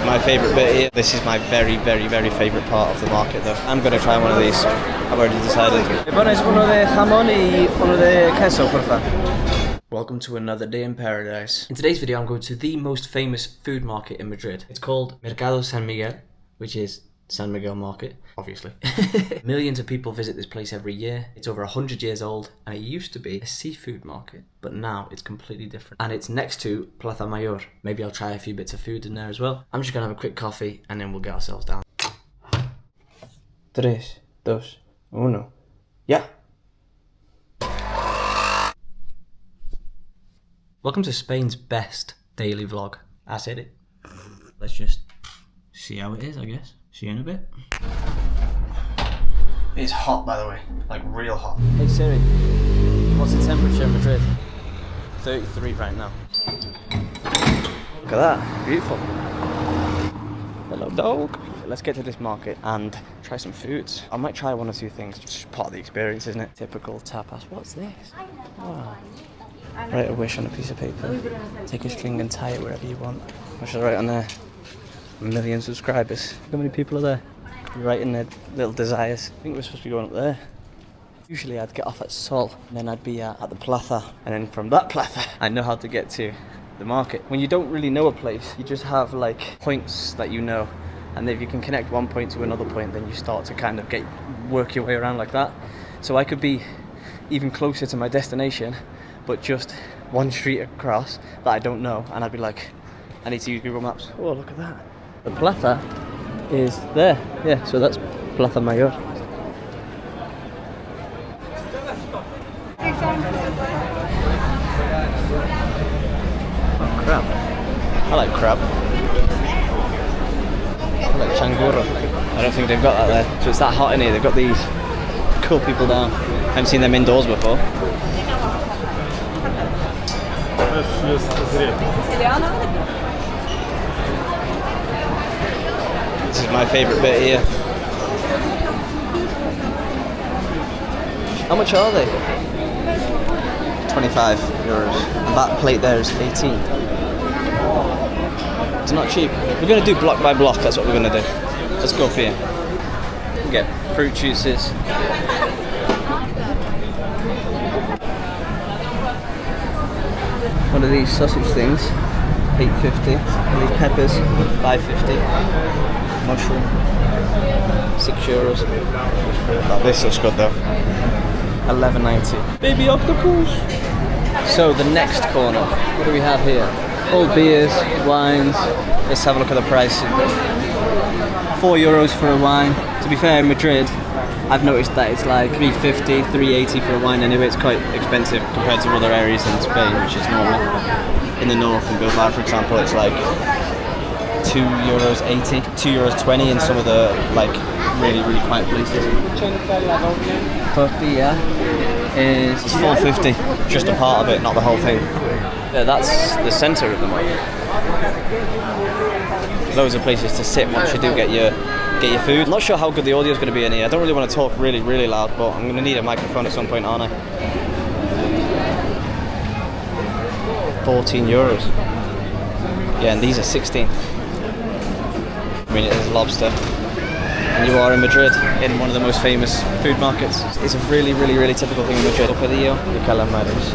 my favourite bit here. This is my very favourite part of the market though. I'm going to try one of these. I've already decided. ¿Me pones uno de jamón y uno de queso, por favor? Welcome to another day in paradise. In today's video I'm going to the most famous food market in Madrid. It's called Mercado de San Miguel, which is San Miguel Market, obviously. Millions of people visit this place every year. It's over 100 years old, and it used to be a seafood market, but now it's completely different. And it's next to Plaza Mayor. Maybe I'll try a few bits of food in there as well. I'm just gonna have a quick coffee, and then we'll get ourselves down. 3, 2, 1. Yeah. Welcome to Spain's best daily vlog. I said it. Let's just see how it is, I guess. See you in a bit. It's hot, by the way, like real hot. Hey Siri, what's the temperature in Madrid? 33 right now. Look at that, beautiful. Hello dog. Let's get to this market and try some foods. I might try one or two things, just part of the experience, isn't it? Typical tapas. What's this? Wow. Write a wish on a piece of paper. Take a string and tie it wherever you want. What should I write on there? 1 million subscribers. How many people are there? Writing their little desires. I think we're supposed to be going up there. Usually I'd get off at Sol, and then I'd be at the plaza, and then from that plaza I know how to get to the market. When you don't really know a place, you just have like points that you know, and if you can connect one point to another point, then you start to kind of work your way around like that. So I could be even closer to my destination, but just one street across that I don't know, and I'd be like, I need to use Google Maps. Oh, look at that. The plaza is there. Yeah, so that's Plaza Mayor. Oh, crab. I like crab. I like changuro. I don't think they've got that there. So it's that hot in here. They've got these cool people down. I haven't seen them indoors before. This is my favourite bit here. How much are they? 25 euros. And that plate there is 18. It's not cheap. We're going to do block by block, that's what we're going to do. Let's go up here. We'll get fruit juices. One of these sausage things, 8.50. These peppers, 5.50. Mushroom, 6 euros. Oh, this looks good though. 11.90. Baby octopus. So the next corner, what do we have here? All beers, wines. Let's have a look at the price. 4 euros for a wine. To be fair, in Madrid, I've noticed that it's like 3.50, 3.80 for a wine anyway. It's quite expensive compared to other areas in Spain, which is normal. In the north, in Bilbao, for example, it's like €2.80, €2.20 in some of the like really quiet places. Tortilla is 4.50, just a part of it, not the whole thing. Yeah, that's the centre of the market. Loads of places to sit once you do get your food. I'm not sure how good the audio is going to be in here. I don't really want to talk really loud, but I'm going to need a microphone at some point, aren't I? 14 euros. Yeah, and these are 16. I mean, it is lobster. And you are in Madrid, in one of the most famous food markets. It's a really typical thing in Madrid. Bocadillo de calamares.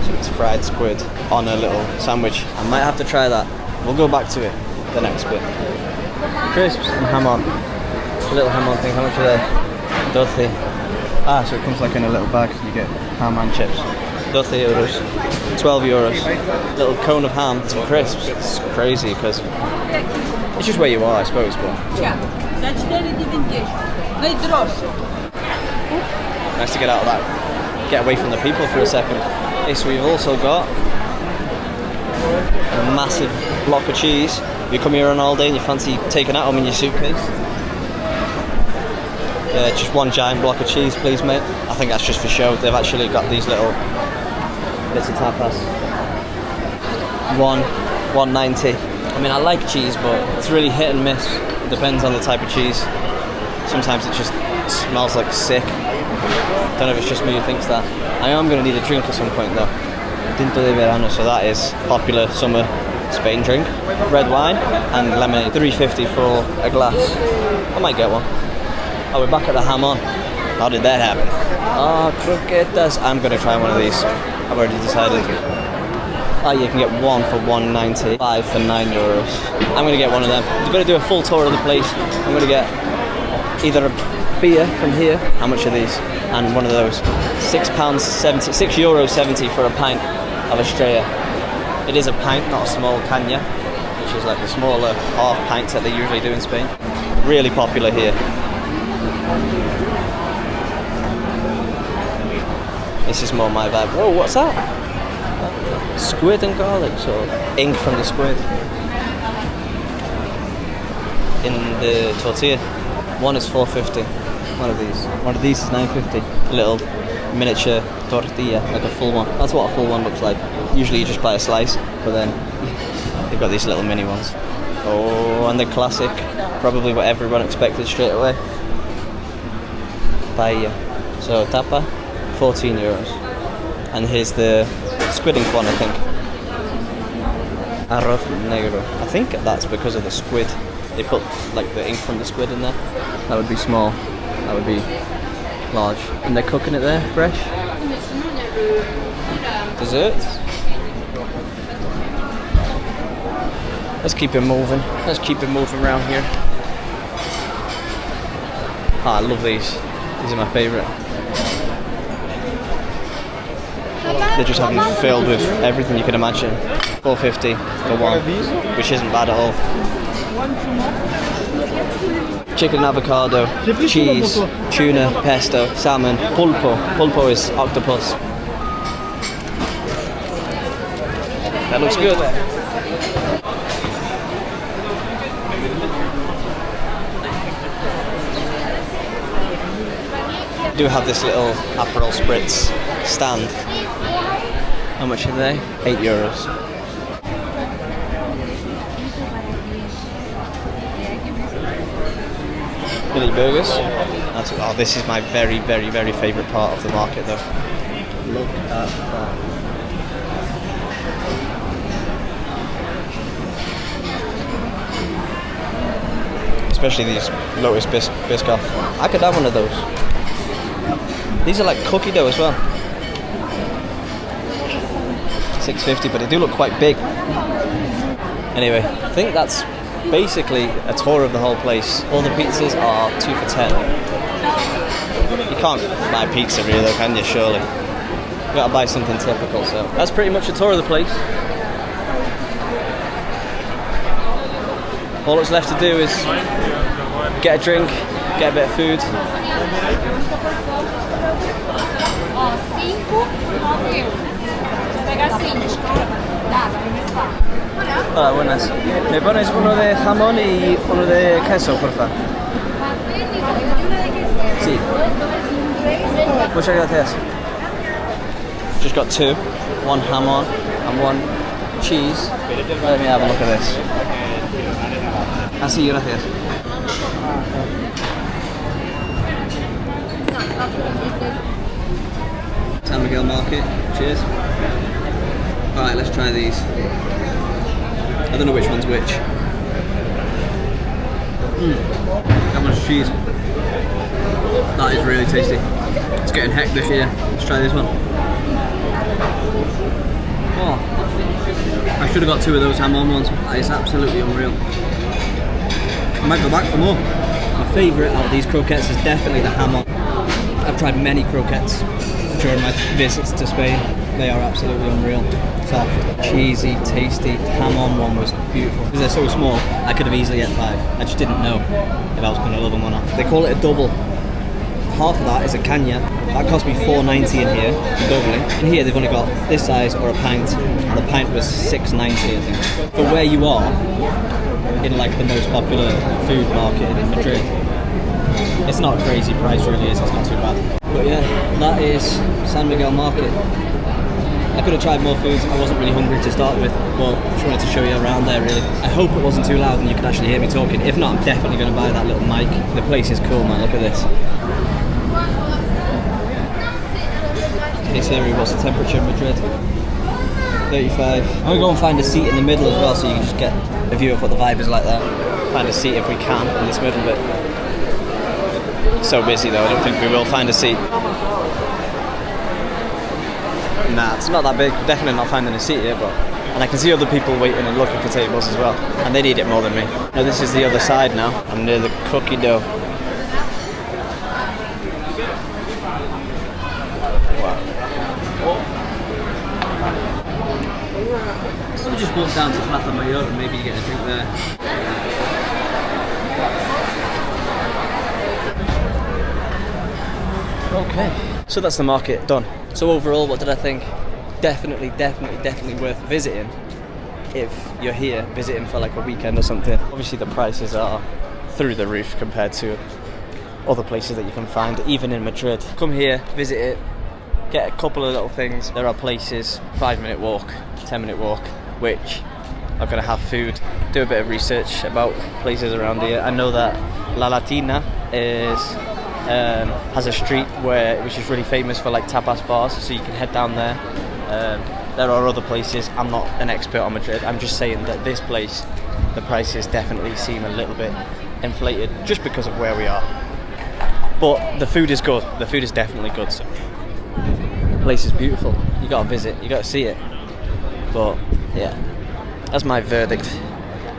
So it's fried squid on a little sandwich. I might have to try that. We'll go back to it, the next bit. Crisps and hamon. A little hamon thing, how much are they? 12. Ah, so it comes like in a little bag, so you get ham and chips. 12 euros. 12 euros. Little cone of ham and some crisps. It's crazy because it's just where you are, I suppose. But nice to get out of that, get away from the people for a second. Okay, so we've also got a massive block of cheese. You come here on holiday and you fancy taking that home in your suitcase. Yeah, just one giant block of cheese, please, mate. I think that's just for show. They've actually got these little bits of tapas. 1.90. I mean, I like cheese, but it's really hit and miss. It depends on the type of cheese. Sometimes it just smells like sick. Don't know if it's just me who thinks that. I am going to need a drink at some point though. Tinto de verano, so that is popular summer Spain drink, red wine and lemonade. $3.50 for a glass. I might get one. Oh, we're back at the Jamon. How did that happen? Ah, croquetas. I'm gonna try one of these. I've already decided. Ah, you can get one for $1.90, 5 for €9. I'm gonna get one of them. We're gonna do a full tour of the place. I'm gonna get either a beer from here. How much are these? And one of those. €6.70, €6.70 for a pint of Estrella. It is a pint, not a small caña, which is like the smaller half pints that they usually do in Spain. Really popular here. This is more my vibe. Whoa, what's that? Squid and garlic, so ink from the squid in the tortilla. One is $4.50. One of these. One of these is $9.50. A little miniature tortilla, like a full one. That's what a full one looks like. Usually you just buy a slice, but then they've got these little mini ones. Oh, and the classic, probably what everyone expected straight away. Paella. So tapa, €14. And here's the squid ink one, I think. Arroz negro. I think that's because of the squid. They put like the ink from the squid in there. That would be small. That would be large. And they're cooking it there, fresh. Desserts. Let's keep it moving. Let's keep it moving around here. Ah, I love these. These are my favourite. They're just having filled with everything you could imagine. $4.50 for one, which isn't bad at all. Chicken avocado, cheese, tuna, pesto, salmon, pulpo. Pulpo is octopus. That looks good. Do have this little Aperol Spritz stand. How much are they? €8. Billy Burgers. Oh, this is my very, very, very favourite part of the market though. Look at that. Especially these Lotus Biscoff. I could have one of those. These are like cookie dough as well. $6.50, but they do look quite big. Anyway, I think that's basically a tour of the whole place. All the pizzas are 2 for $10. You can't buy pizza really though, can you, surely? You gotta buy something typical, so that's pretty much a tour of the place. All that's left to do is get a drink, get a bit of food. Hola, buenas. ¿Me pones uno de jamón y uno de queso, por favor? Sí. Muchas gracias. Just got two. One jamón and one cheese. Let me have a look at this. Así, gracias. San Miguel Market. Cheers. Alright, let's try these. I don't know which one's which. How much cheese? That is really tasty. It's getting hectic here. Let's try this one. Oh, I should have got two of those jamon ones. That is absolutely unreal. I might go back for more. My favourite out of these croquettes is definitely the jamon. I've tried many croquettes during my visits to Spain. They are absolutely unreal. Soft, cheesy, tasty. Jamon one was beautiful. Because they're so small, I could have easily ate 5. I just didn't know if I was going to love them or not. They call it a double. Half of that is a caña. That cost me $4.90 in here, doubling. And here they've only got this size or a pint. And the pint was $6.90, I think. For where you are, in like the most popular food market in Madrid, it's not a crazy price really, it's not too bad. But yeah, that is San Miguel Market. I could have tried more foods. I wasn't really hungry to start with. Well, just wanted to show you around there really. I hope it wasn't too loud and you could actually hear me talking. If not, I'm definitely going to buy that little mic. The place is cool, man. Look at this. Hey Siri, what's the temperature in Madrid? 35. I'm gonna go and find a seat in the middle as well, so you can just get a view of what the vibe is like there. Find a seat if we can in this middle bit. So busy though, I don't think we will find a seat. Nah, it's not that big. Definitely not finding a seat here, but... And I can see other people waiting and looking for tables as well. And they need it more than me. Now this is the other side now. I'm near the cookie dough. Wow. So we just walk down to Plaza Mayor and maybe get a drink there. Okay. So that's the market done. So overall, what did I think? Definitely worth visiting if you're here visiting for like a weekend or something. Obviously the prices are through the roof compared to other places that you can find, even in Madrid. Come here, visit it, get a couple of little things. There are places, 5-minute walk, 10-minute walk, which are gonna have food. Do a bit of research about places around here. I know that La Latina has a street which is really famous for like tapas bars, so you can head down there. There are other places. I'm not an expert on Madrid. I'm just saying that this place, the prices definitely seem a little bit inflated just because of where we are. But the food is good. The food is definitely good. So. The place is beautiful. You gotta visit. You gotta see it. But yeah, that's my verdict.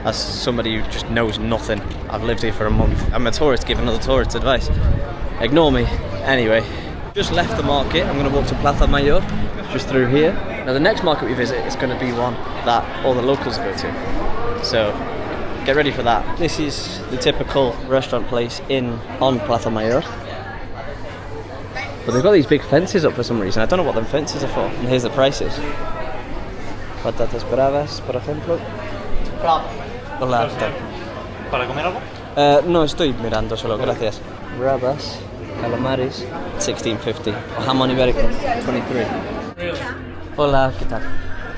As somebody who just knows nothing. I've lived here for a month. I'm a tourist giving other tourists advice. Ignore me. Anyway, just left the market. I'm gonna walk to Plaza Mayor. Just through here. Now the next market we visit is going to be one that all the locals go to. So get ready for that. This is the typical restaurant place on Plaza Mayor. But they've got these big fences up for some reason. I don't know what them fences are for. And here's the prices. Patatas bravas, por ejemplo. Hola, ¿qué tal? ¿Para comer algo? No, estoy mirando solo, gracias. Bravas, calamares, 16.50. Jamón ibérico, 23. Hola, ¿qué tal?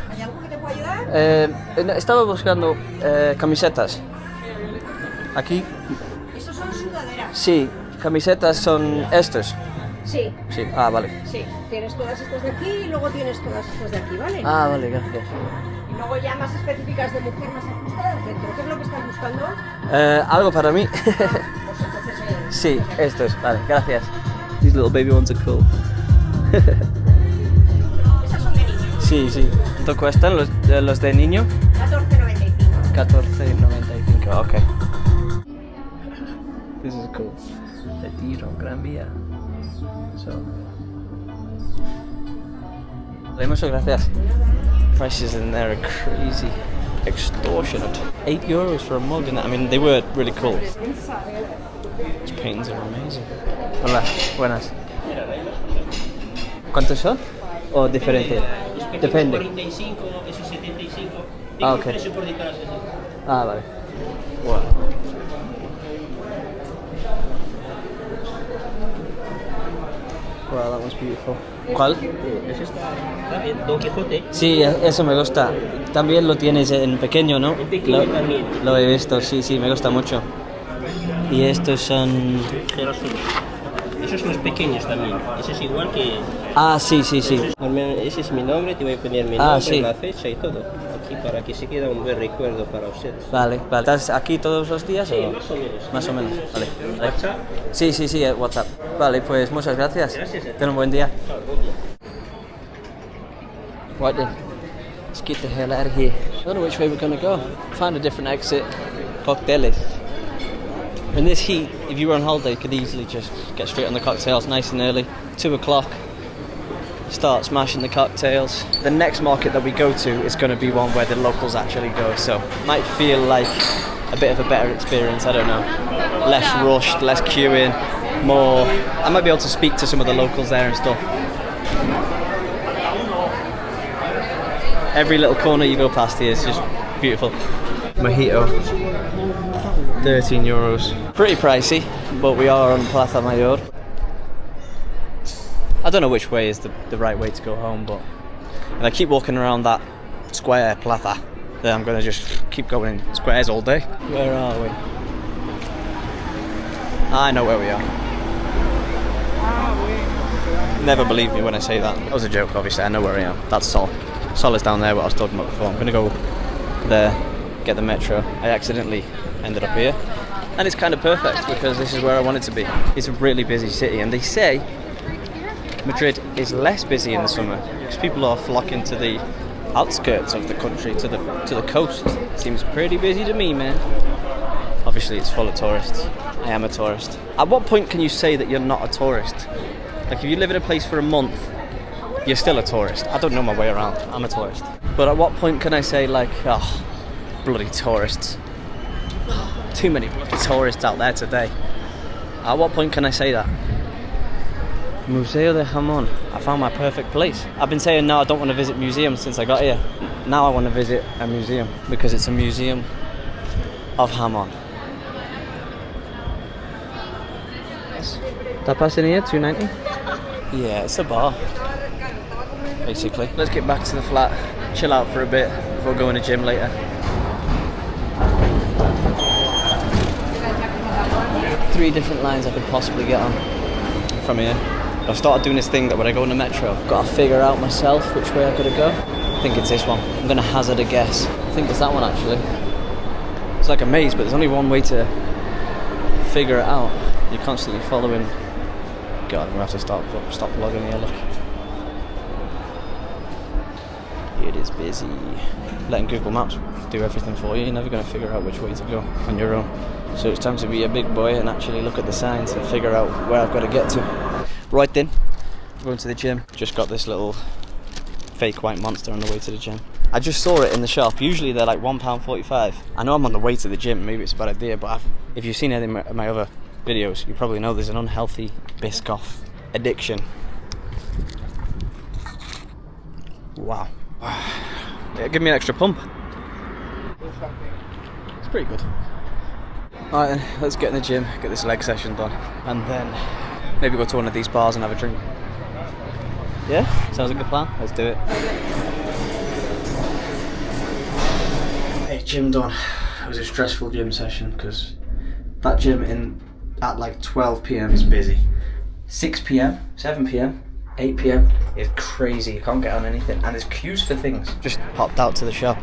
¿Hay algo que te pueda ayudar? Estaba buscando camisetas. Aquí. Esos son sudaderas. Sí, camisetas son estos. Sí. Sí, ah, vale. Sí, tienes todas estas de aquí y luego tienes todas estas de aquí, ¿vale? Ah, vale, gracias. Y luego ya más específicas de mujer más ajustadas dentro. ¿Qué es lo que estás buscando? Algo para mí. Pues entonces... Sí, estos, vale, gracias. These little baby ones are cool. Estas son de niño. Sí, sí. ¿Cuánto cuestan los de niño? 14,95. 14,95, ok. This is cool. De tiro, Gran Vía. So. Muchas gracias. Prices in there are crazy. Extortionate. €8 for a mug, and I mean, they were really cool. These paintings are amazing. Hola, buenas. ¿Cuántos son? ¿O diferente? Depende. 45, eso 75. Ah, ok. Precio por diferencia. Ah, vale. Wow. Wow, that was beautiful. ¿Cuál? ¿Es esta? ¿Está bien? Don Quijote. Sí, eso me gusta. También lo tienes en pequeño, ¿no? En pequeño también. Lo he visto, sí, sí, me gusta mucho. Y estos son... Esos son los pequeños también. Ese es igual que... Ah, sí, sí, sí. Ese es mi nombre, te voy a poner mi Ah, nombre, sí. la fecha y todo. Aquí para que se quede un buen recuerdo para ustedes. Vale, vale. ¿Estás aquí todos los días Sí, o...? más o menos. Más o menos, vale. Vale. WhatsApp. Sí, sí, sí, WhatsApp. Vale, pues muchas gracias. Gracias. Ten un buen día. Chao, buen día. Right then, let's get the hell out of here. I don't know which way we're gonna go. Find a different exit. Cocteles. In this heat, if you were on holiday, you could easily just get straight on the cocktails nice and early. 2 o'clock. Start smashing the cocktails. The next market that we go to is going to be one where the locals actually go, so might feel like a bit of a better experience, I don't know. Less rushed, less queuing, more... I might be able to speak to some of the locals there and stuff. Every little corner you go past here is just beautiful. Mojito, €13. Pretty pricey, but we are on Plaza Mayor. I don't know which way is the right way to go home, but if I keep walking around that square plaza, then I'm going to just keep going in squares all day. Where are we? I know where we are. Never believe me when I say that. That was a joke, obviously. I know where I am. That's all. Sola's down there, what I was talking about before. I'm going to go there, get the metro. I accidentally ended up here. And it's kind of perfect because this is where I want it to be. It's a really busy city, and they say Madrid is less busy in the summer because people are flocking to the outskirts of the country, to the coast. Seems pretty busy to me, man. Obviously it's full of tourists. I am a tourist. At what point can you say that you're not a tourist? Like if you live in a place for a month, you're still a tourist. I don't know my way around. I'm a tourist. But at what point can I say like, oh, bloody tourists. Too many bloody tourists out there today. At what point can I say that? Museo de Jamón. I found my perfect place. I've been saying no, I don't want to visit museums since I got here. Now I want to visit a museum because it's a museum of jamón. Tapas in here, $2.90. Yeah, it's a bar, basically. Let's get back to the flat, chill out for a bit before going to gym later. 3 different lines I could possibly get on from here. I've started doing this thing that when I go in the metro, I've got to figure out myself which way I've got to go. I think it's this one. I'm going to hazard a guess. I think it's that one actually. It's like a maze, but there's only one way to figure it out. You're constantly following. God, I'm going to have to stop vlogging here, look. It is busy. Letting Google Maps do everything for you. You're never going to figure out which way to go on your own. So it's time to be a big boy and actually look at the signs and figure out where I've got to get to. Right then, we're going to the gym. Just got this little fake white monster on the way to the gym. I just saw it in the shop. Usually they're like £1.45. I know I'm on the way to the gym, maybe it's a bad idea, but if you've seen any of my other videos, you probably know there's an unhealthy Biscoff addiction. Wow. Yeah, give me an extra pump. It's pretty good. Alright then, let's get in the gym, get this leg session done, and then maybe go to one of these bars and have a drink. Yeah? Sounds like a good plan. Let's do it. Hey, gym done. It was a stressful gym session because that gym at like 12 PM is busy. 6 PM, 7 PM, 8 PM is crazy. You can't get on anything, and there's queues for things. Just popped out to the shop,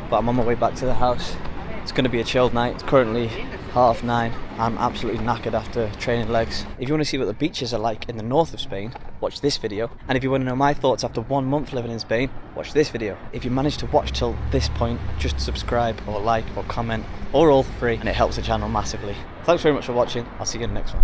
but I'm on my way back to the house. It's going to be a chilled night. It's currently 9:30. I'm absolutely knackered after training legs. If you want to see what the beaches are like in the north of Spain, watch this video. And if you want to know my thoughts after 1 month living in Spain, watch this video. If you managed to watch till this point, just subscribe or like or comment, or all 3, and it helps the channel massively. Thanks very much for watching. I'll see you in the next one.